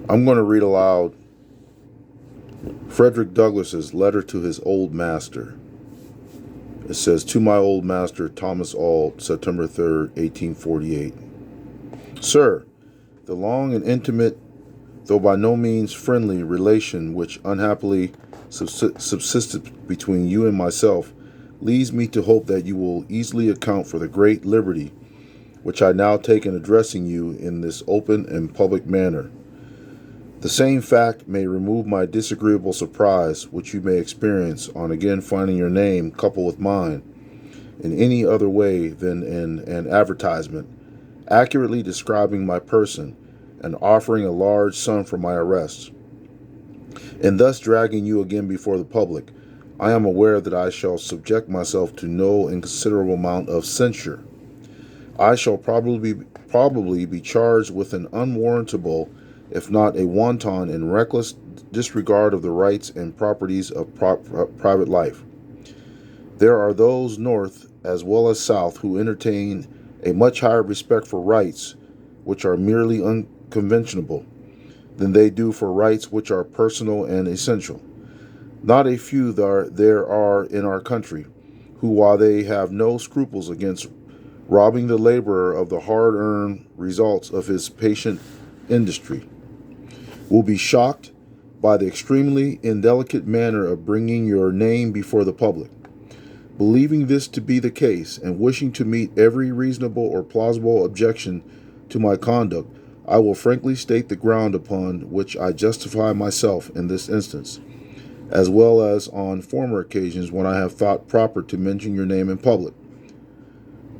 I'm going to read aloud Frederick Douglass's letter to his old master. It says, "To my old master, Thomas Auld, September 3rd, 1848. Sir, the long and intimate, though by no means friendly, relation which unhappily subsisted between you and myself leads me to hope that you will easily account for the great liberty which I now take in addressing you in this open and public manner. The same fact may remove my disagreeable surprise which you may experience on again finding your name coupled with mine in any other way than in an advertisement, accurately describing my person and offering a large sum for my arrest. In thus dragging you again before the public, I am aware that I shall subject myself to no inconsiderable amount of censure. I shall probably be charged with an unwarrantable, if not a wanton and reckless disregard of the rights and properties of private life. There are those North as well as South who entertain a much higher respect for rights which are merely unconventional than they do for rights which are personal and essential. Not a few there are in our country who, while they have no scruples against robbing the laborer of the hard-earned results of his patient industry, will be shocked by the extremely indelicate manner of bringing your name before the public. Believing this to be the case, and wishing to meet every reasonable or plausible objection to my conduct, I will frankly state the ground upon which I justify myself in this instance, as well as on former occasions when I have thought proper to mention your name in public.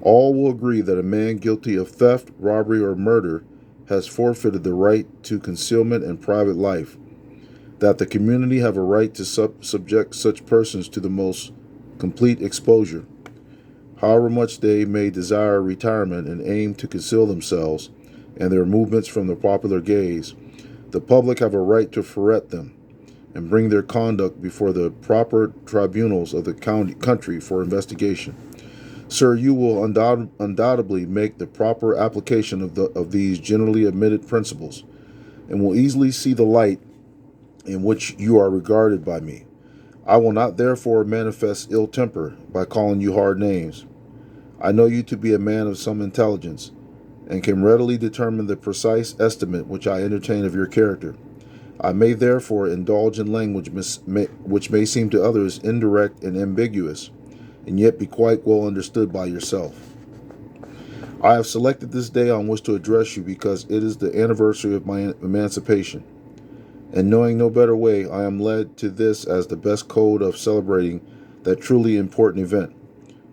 All will agree that a man guilty of theft, robbery, or murder has forfeited the right to concealment and private life, that the community have a right to subject such persons to the most complete exposure. However much they may desire retirement and aim to conceal themselves and their movements from the popular gaze, the public have a right to ferret them and bring their conduct before the proper tribunals of the country for investigation. Sir, you will undoubtedly make the proper application of these generally admitted principles, and will easily see the light in which you are regarded by me. I will not therefore manifest ill temper by calling you hard names. I know you to be a man of some intelligence, and can readily determine the precise estimate which I entertain of your character. I may therefore indulge in language which may seem to others indirect and ambiguous, and yet be quite well understood by yourself. I have selected this day on which to address you because it is the anniversary of my emancipation, and knowing no better way, I am led to this as the best code of celebrating that truly important event.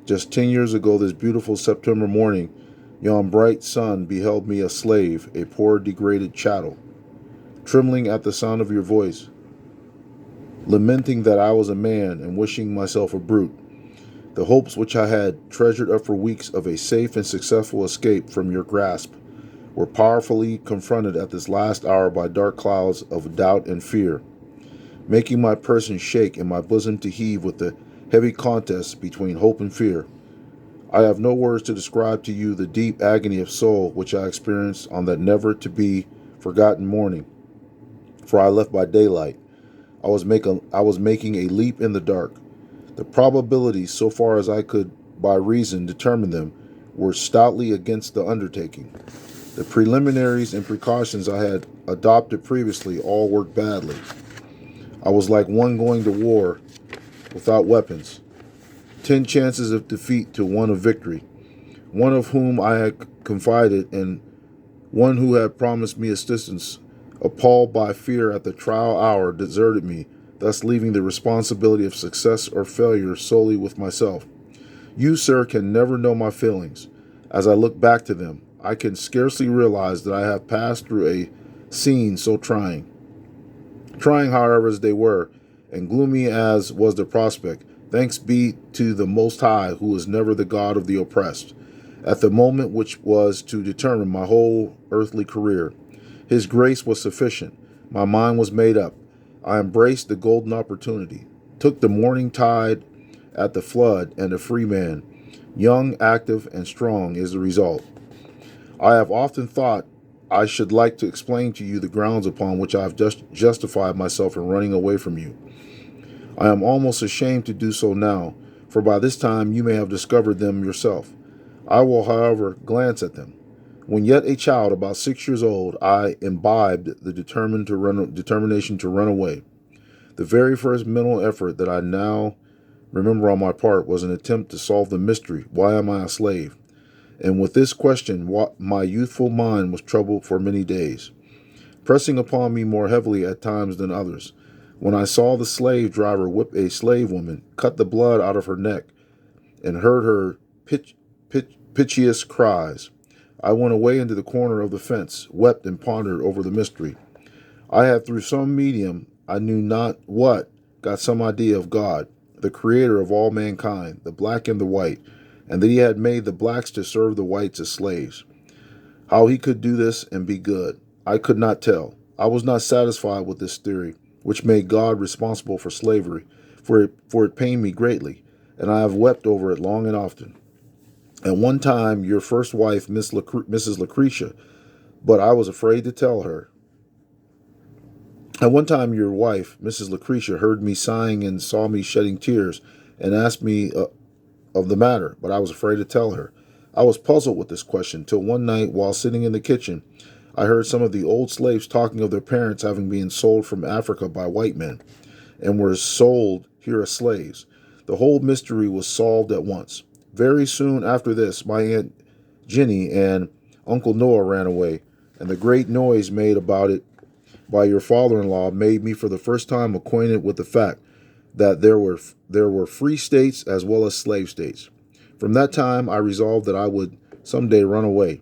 Just 10 years ago this beautiful September morning, yon bright sun beheld me a slave, a poor degraded chattel, trembling at the sound of your voice, lamenting that I was a man and wishing myself a brute. The hopes which I had treasured up for weeks of a safe and successful escape from your grasp were powerfully confronted at this last hour by dark clouds of doubt and fear, making my person shake and my bosom to heave with the heavy contest between hope and fear. I have no words to describe to you the deep agony of soul which I experienced on that never-to-be-forgotten morning, for I left by daylight. I was making a leap in the dark. The probabilities, so far as I could by reason determine them, were stoutly against the undertaking. The preliminaries and precautions I had adopted previously all worked badly. I was like one going to war without weapons. 10 chances of defeat to 1 of victory. One of whom I had confided and one who had promised me assistance, appalled by fear at the trial hour, deserted me, thus leaving the responsibility of success or failure solely with myself. You, sir, can never know my feelings. As I look back to them, I can scarcely realize that I have passed through a scene so trying. Trying, however, as they were, and gloomy as was the prospect, thanks be to the Most High, who is never the God of the oppressed. At the moment which was to determine my whole earthly career, His grace was sufficient. My mind was made up. I embraced the golden opportunity, took the morning tide at the flood, and a free man, young, active, and strong, is the result. I have often thought I should like to explain to you the grounds upon which I have just justified myself in running away from you. I am almost ashamed to do so now, for by this time you may have discovered them yourself. I will, however, glance at them. When yet a child, about 6 years old, I imbibed the determination to run away. The very first mental effort that I now remember on my part was an attempt to solve the mystery, why am I a slave? And with this question, my youthful mind was troubled for many days, pressing upon me more heavily at times than others. When I saw the slave driver whip a slave woman, cut the blood out of her neck, and heard her piteous cries, I went away into the corner of the fence, wept and pondered over the mystery. I had through some medium, I knew not what, got some idea of God, the creator of all mankind, the black and the white, and that he had made the blacks to serve the whites as slaves. How he could do this and be good, I could not tell. I was not satisfied with this theory, which made God responsible for slavery, for it pained me greatly, and I have wept over it long and often. At one time, your first wife, Mrs. Lucretia, but I was afraid to tell her. At one time, your wife, Mrs. Lucretia, heard me sighing and saw me shedding tears, and asked me of the matter, but I was afraid to tell her. I was puzzled with this question till one night, while sitting in the kitchen, I heard some of the old slaves talking of their parents having been sold from Africa by white men, and were sold here as slaves. The whole mystery was solved at once. Very soon after this, my Aunt Jenny and Uncle Noah ran away, and the great noise made about it by your father-in-law made me for the first time acquainted with the fact that there were free states as well as slave states. From that time, I resolved that I would some day run away.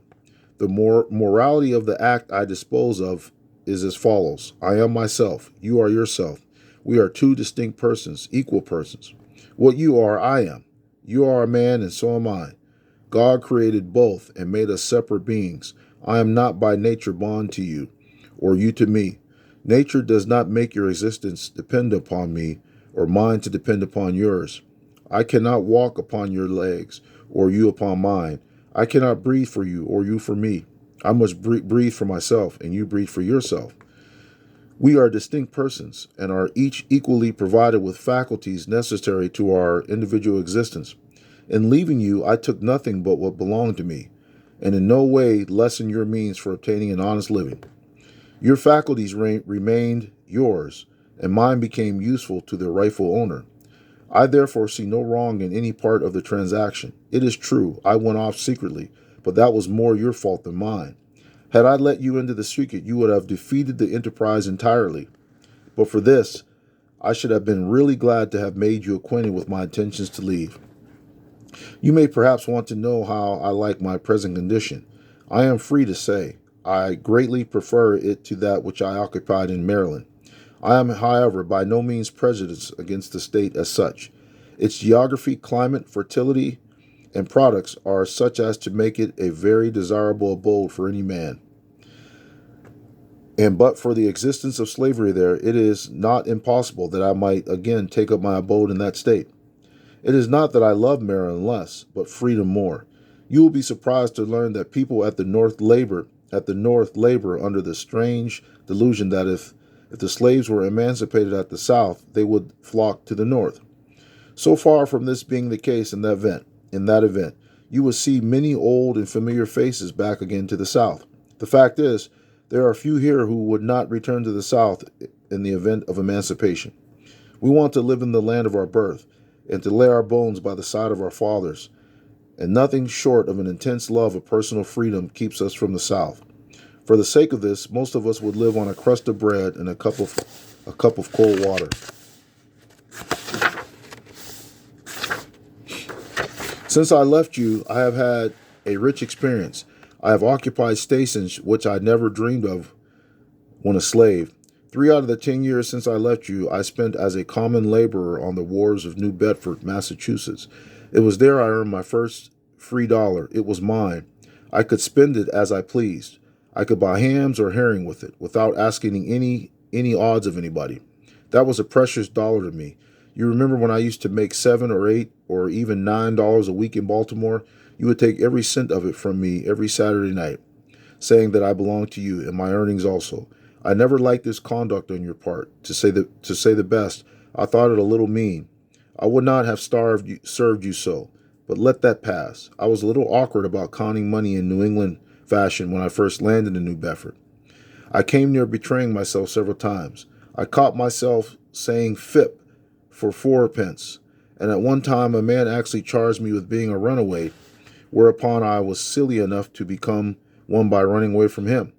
The morality of the act I dispose of is as follows. I am myself. You are yourself. We are two distinct persons, equal persons. What you are, I am. You are a man, and so am I. God created both and made us separate beings. I am not by nature bound to you, or you to me. Nature does not make your existence depend upon me, or mine to depend upon yours. I cannot walk upon your legs, or you upon mine. I cannot breathe for you, or you for me. I must breathe for myself, and you breathe for yourself. We are distinct persons, and are each equally provided with faculties necessary to our individual existence. In leaving you, I took nothing but what belonged to me, and in no way lessened your means for obtaining an honest living. Your faculties remained yours, and mine became useful to their rightful owner. I therefore see no wrong in any part of the transaction. It is true, I went off secretly, but that was more your fault than mine. Had I let you into the secret, you would have defeated the enterprise entirely. But for this, I should have been really glad to have made you acquainted with my intentions to leave. You may perhaps want to know how I like my present condition. I am free to say, I greatly prefer it to that which I occupied in Maryland. I am, however, by no means prejudiced against the state as such. Its geography, climate, fertility, and products are such as to make it a very desirable abode for any man. And but for the existence of slavery there, it is not impossible that I might again take up my abode in that state. It is not that I love Maryland less, but freedom more. You will be surprised to learn that people at the North labor under the strange delusion that if the slaves were emancipated at the South, they would flock to the North. So far from this being the case in that event, you will see many old and familiar faces back again to the South. The fact is, there are few here who would not return to the South in the event of emancipation. We want to live in the land of our birth, and to lay our bones by the side of our fathers, and nothing short of an intense love of personal freedom keeps us from the South. For the sake of this, most of us would live on a crust of bread and a cup of cold water. Since I left you, I have had a rich experience. I have occupied stations which I never dreamed of when a slave. 3 out of the 10 years since I left you, I spent as a common laborer on the wharves of New Bedford, Massachusetts. It was there I earned my first free dollar. It was mine. I could spend it as I pleased. I could buy hams or herring with it, without asking any odds of anybody. That was a precious dollar to me. You remember when I used to make $7 or $8 or even $9 a week in Baltimore? You would take every cent of it from me every Saturday night. saying that I belong to you and my earnings also. I never liked this conduct on your part. To say the best, I thought it a little mean. I would not have served you so, but let that pass. I was a little awkward about counting money in New England fashion when I first landed in New Bedford. I came near betraying myself several times. I caught myself saying "fip" for fourpence, and at one time a man actually charged me with being a runaway, whereupon I was silly enough to become one by running away from him,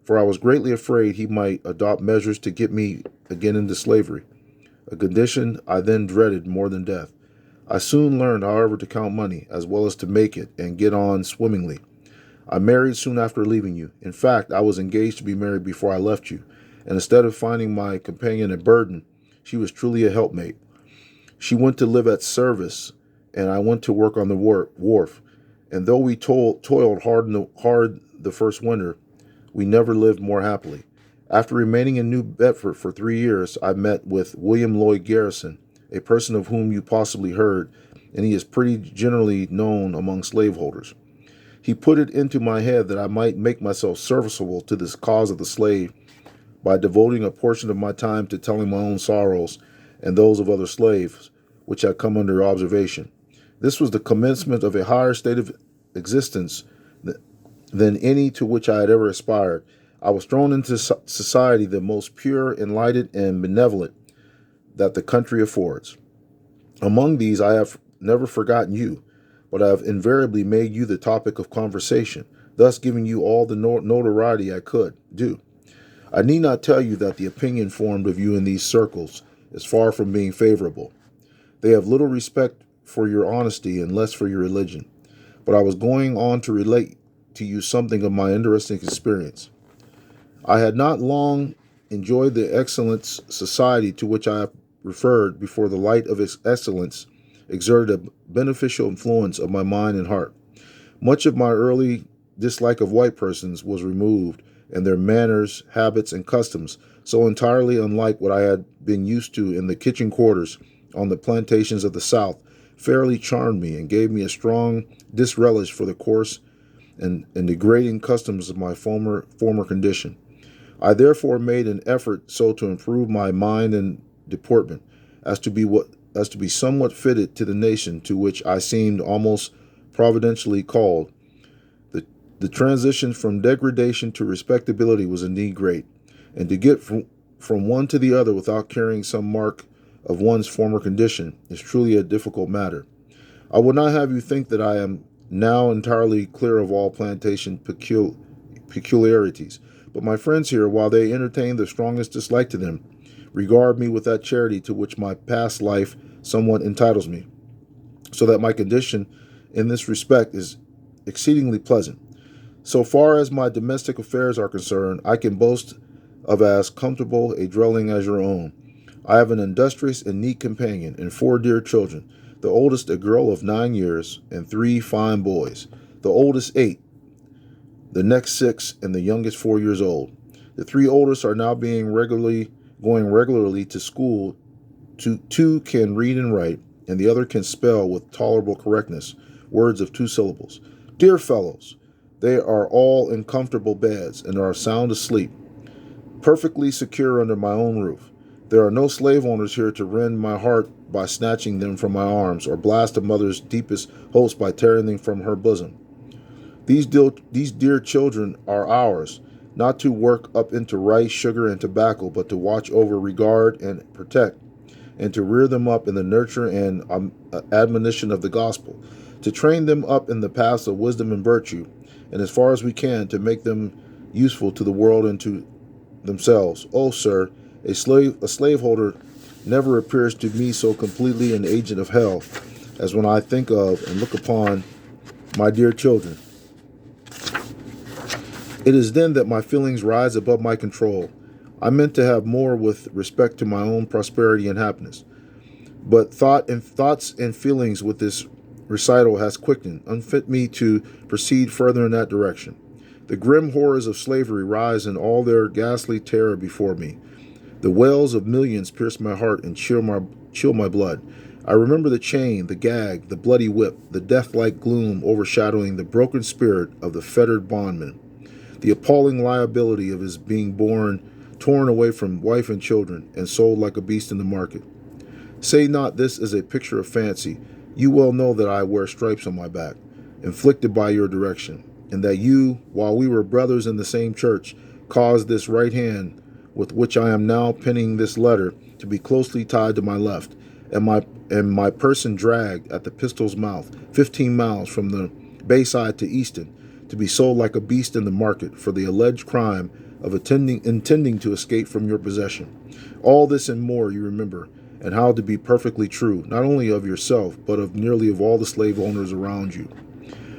for I was greatly afraid he might adopt measures to get me again into slavery, a condition I then dreaded more than death. I soon learned, however, to count money, as well as to make it and get on swimmingly. I married soon after leaving you. In fact, I was engaged to be married before I left you, and instead of finding my companion a burden, she was truly a helpmate. She went to live at service, and I went to work on the wharf. And though we toiled hard the first winter, we never lived more happily. After remaining in New Bedford for 3 years, I met with William Lloyd Garrison, a person of whom you possibly heard, and he is pretty generally known among slaveholders. He put it into my head that I might make myself serviceable to this cause of the slave by devoting a portion of my time to telling my own sorrows and those of other slaves which had come under observation. This was the commencement of a higher state of existence than any to which I had ever aspired. I was thrown into society the most pure, enlightened, and benevolent that the country affords. Among these I have never forgotten you, but I have invariably made you the topic of conversation, thus giving you all the notoriety I could do. I need not tell you that the opinion formed of you in these circles is far from being favorable. They have little respect for your honesty and less for your religion. But I was going on to relate to you something of my interesting experience. I had not long enjoyed the excellent society to which I have referred before the light of its excellence exerted a beneficial influence on my mind and heart. Much of my early dislike of white persons was removed, and their manners, habits, and customs, so entirely unlike what I had been used to in the kitchen quarters on the plantations of the South, fairly charmed me and gave me a strong disrelish for the coarse and degrading customs of my former condition. I therefore made an effort so to improve my mind and deportment as to be somewhat fitted to the nation to which I seemed almost providentially called. The transition from degradation to respectability was indeed great, and to get from one to the other without carrying some mark of one's former condition is truly a difficult matter. I would not have you think that I am now entirely clear of all plantation peculiarities, but my friends here, while they entertain the strongest dislike to them, regard me with that charity to which my past life somewhat entitles me, so that my condition in this respect is exceedingly pleasant. So far as my domestic affairs are concerned, I can boast of as comfortable a dwelling as your own. I have an industrious and neat companion and 4 dear children, the oldest a girl of 9 years and 3 fine boys, the oldest 8, the next 6, and the youngest 4 years old. The 3 oldest are now going regularly to school. Two can read and write, and the other can spell with tolerable correctness words of 2 syllables. Dear fellows, they are all in comfortable beds and are sound asleep, perfectly secure under my own roof. There are no slave owners here to rend my heart by snatching them from my arms, or blast a mother's deepest hopes by tearing them from her bosom. These dear children are ours, not to work up into rice, sugar, and tobacco, but to watch over, regard, and protect, and to rear them up in the nurture and admonition of the gospel, to train them up in the paths of wisdom and virtue, and as far as we can, to make them useful to the world and to themselves. Oh, sir, a slaveholder never appears to me so completely an agent of hell as when I think of and look upon my dear children. It is then that my feelings rise above my control. I meant to have more with respect to my own prosperity and happiness, but thoughts and feelings with this recital has quickened, unfit me to proceed further in that direction. The grim horrors of slavery rise in all their ghastly terror before me. The wails of millions pierce my heart and chill my blood. I remember the chain, the gag, the bloody whip, the death-like gloom overshadowing the broken spirit of the fettered bondman. the appalling liability of his being torn away from wife and children, and sold like a beast in the market. Say not this is a picture of fancy. You well know that I wear stripes on my back, inflicted by your direction, and that you, while we were brothers in the same church, caused this right hand, with which I am now penning this letter, to be closely tied to my left, and my person dragged at the pistol's mouth 15 miles from the Bayside to Easton, to be sold like a beast in the market for the alleged crime of intending to escape from your possession. All this and more you remember, and how to be perfectly true, not only of yourself, but of nearly of all the slave owners around you.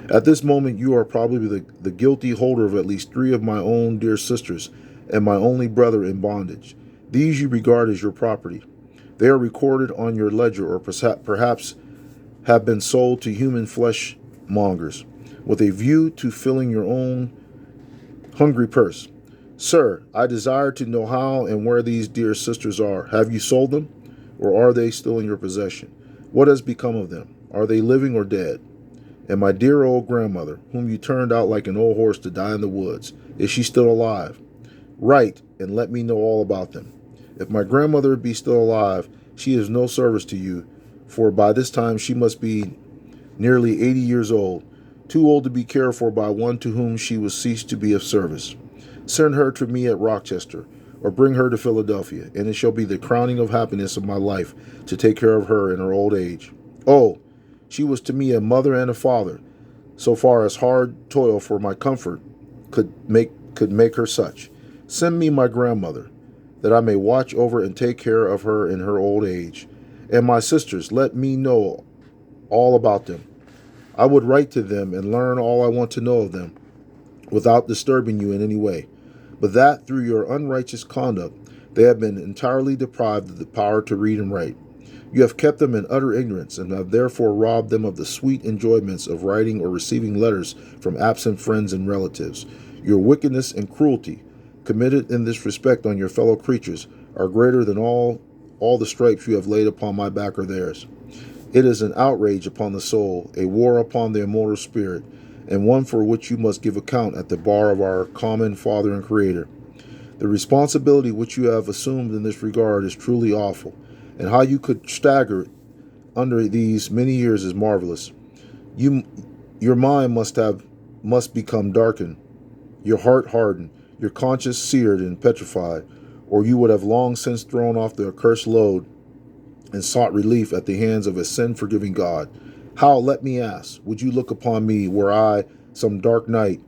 At this moment you are probably the guilty holder of at least 3 of my own dear sisters, and my only brother in bondage. These you regard as your property. They are recorded on your ledger, or perhaps have been sold to human flesh mongers, with a view to filling your own hungry purse. Sir, I desire to know how and where these dear sisters are. Have you sold them, or are they still in your possession? What has become of them? Are they living or dead? And my dear old grandmother, whom you turned out like an old horse to die in the woods, is she still alive? Write, and let me know all about them. If my grandmother be still alive, she is no service to you, for by this time she must be nearly 80 years old, too old to be cared for by one to whom she will cease to be of service. Send her to me at Rochester, or bring her to Philadelphia, and it shall be the crowning of happiness of my life to take care of her in her old age. Oh, she was to me a mother and a father, so far as hard toil for my comfort could make her such. Send me my grandmother, that I may watch over and take care of her in her old age. And my sisters, let me know all about them. I would write to them and learn all I want to know of them, without disturbing you in any way, but that through your unrighteous conduct they have been entirely deprived of the power to read and write. You have kept them in utter ignorance, and have therefore robbed them of the sweet enjoyments of writing or receiving letters from absent friends and relatives. Your wickedness and cruelty, committed in this respect on your fellow creatures, are greater than all the stripes you have laid upon my back or theirs. It is an outrage upon the soul, a war upon the immortal spirit, and one for which you must give account at the bar of our common Father and Creator. The responsibility which you have assumed in this regard is truly awful, and how you could stagger under these many years is marvelous. Your mind must become darkened, your heart hardened, your conscience seared and petrified, or you would have long since thrown off the accursed load and sought relief at the hands of a sin-forgiving God. How, let me ask, would you look upon me were I, some dark night,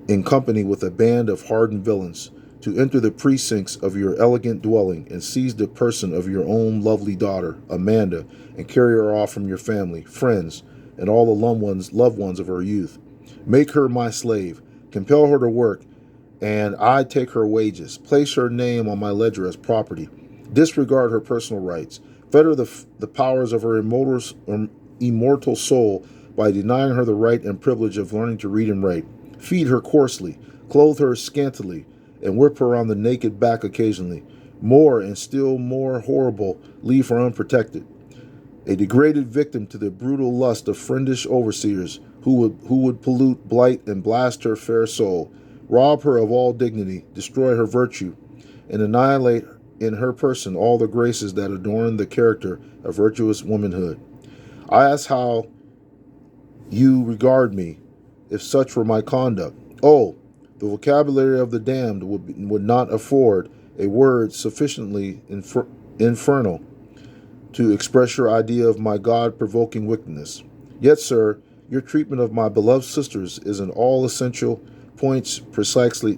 in company with a band of hardened villains, to enter the precincts of your elegant dwelling and seize the person of your own lovely daughter, Amanda, and carry her off from your family, friends, and all the loved ones of her youth? Make her my slave, compel her to work, and I take her wages, place her name on my ledger as property, disregard her personal rights, fetter the powers of her immortal soul by denying her the right and privilege of learning to read and write, feed her coarsely, clothe her scantily, and whip her on the naked back occasionally. More and still more horrible, leave her unprotected, a degraded victim to the brutal lust of friendish overseers who would pollute, blight, and blast her fair soul, rob her of all dignity, destroy her virtue, and annihilate in her person all the graces that adorn the character of virtuous womanhood. I ask how you regard me, if such were my conduct. Oh, the vocabulary of the damned would not afford a word sufficiently infernal to express your idea of my God-provoking wickedness. Yet, sir, your treatment of my beloved sisters is in all essential points precisely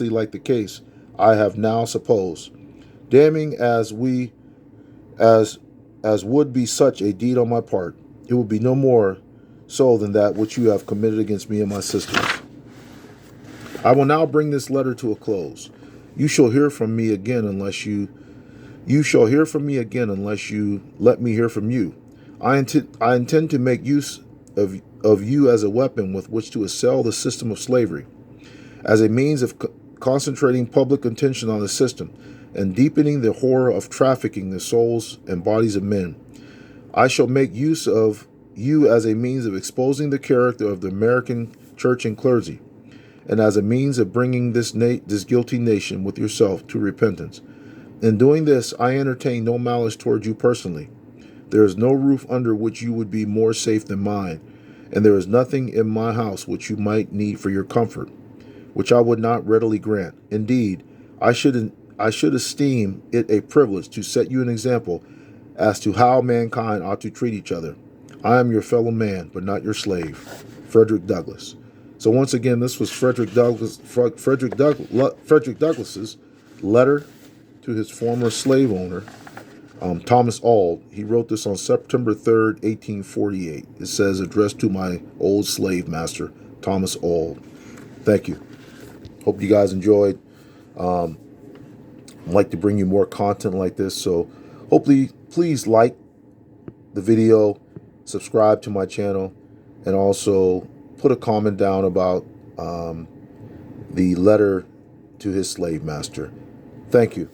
like the case I have now supposed. Damning as would be such a deed on my part, it would be no more so than that which you have committed against me and my sisters. I will now bring this letter to a close. You shall hear from me again unless you let me hear from you. I intend to make use of you as a weapon with which to assail the system of slavery, as a means of concentrating public attention on the system and deepening the horror of trafficking the souls and bodies of men. I shall make use of you as a means of exposing the character of the American church and clergy, and as a means of bringing this guilty nation with yourself to repentance. In doing this, I entertain no malice toward you personally. There is no roof under which you would be more safe than mine, and there is nothing in my house which you might need for your comfort, which I would not readily grant. Indeed, I should esteem it a privilege to set you an example as to how mankind ought to treat each other. I am your fellow man, but not your slave. Frederick Douglass. So once again, this was Frederick Douglass's letter to his former slave owner, Thomas Auld. He wrote this on September 3rd, 1848. It says, addressed to my old slave master, Thomas Auld. Thank you. Hope you guys enjoyed. I'd like to bring you more content like this, so hopefully please like the video, subscribe to my channel, and also put a comment down about the letter to his slave master. Thank you.